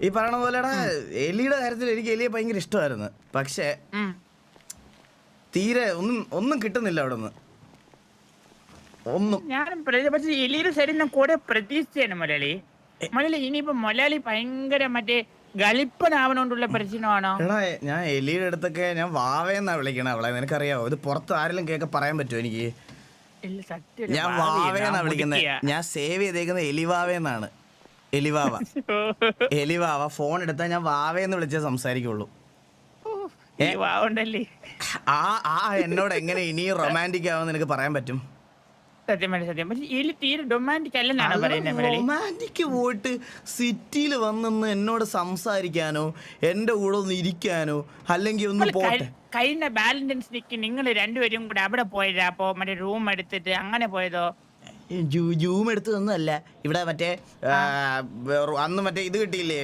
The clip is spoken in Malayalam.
ഈ പറയണ പോലെടാ എലിയുടെ കാര്യത്തിൽ എനിക്ക് എലിയെ ഭയങ്കര ഇഷ്ടമായിരുന്നു. പക്ഷെ തീരെ ഒന്നും കിട്ടുന്നില്ല അവിടെ നിന്ന് ഒന്നും. ഞാനും പക്ഷെ എലിയുടെ സൈഡിൽ നിന്ന് കൂടെ പ്രതീക്ഷിച്ചാണ് മലയാളി. ഇനിയിപ്പോ മലയാളി ഭയങ്കര മറ്റേ ഗളിപ്പനാവണോണ്ടുള്ള പ്രശ്നമാണോ? എടാ ഞാൻ എലിയുടെ അടുത്തൊക്കെ ഞാൻ വാവേന്നാ വിളിക്കണ അവളെ. നിനക്കറിയാവോ? ഇത് പുറത്ത് ആരെങ്കിലും കേൾക്കെ പറയാൻ പറ്റുമോ എനിക്ക്? ഞാൻ വാവേന്നാ വിളിക്കുന്നത്. ഞാൻ സേവ് ചെയ്തേക്കുന്നത് എലിവാവേന്നാണ്. എലിവാവ. എലിവാവ. ഫോൺ എടുത്താൽ ഞാൻ വാവേന്ന് വിളിച്ചേ സംസാരിക്കുള്ളൂ. ആ എന്നോട് എങ്ങനെ ഇനിയും റൊമാൻറ്റിക് ആവുമെന്ന് എനിക്ക് പറയാൻ പറ്റും? റൊമാൻറ്റിക് പോയിട്ട് സിറ്റിയിൽ വന്നെന്ന് എന്നോട് സംസാരിക്കാനോ എന്റെ കൂടെ ഒന്ന് ഇരിക്കാനോ അല്ലെങ്കിൽ ഒന്ന് പോട്ടെ. കഴിഞ്ഞ വാലന്റൈൻസ് ഡേക്ക് നിങ്ങൾ രണ്ടുപേരും കൂടെ അവിടെ പോയതാ? അപ്പോ മറ്റേ റൂം എടുത്തിട്ട് അങ്ങനെ പോയതോ? ജൂം എടുത്തതൊന്നും അല്ല. ഇവിടെ മറ്റേ അന്ന് മറ്റേ ഇത് കിട്ടിയില്ലേ,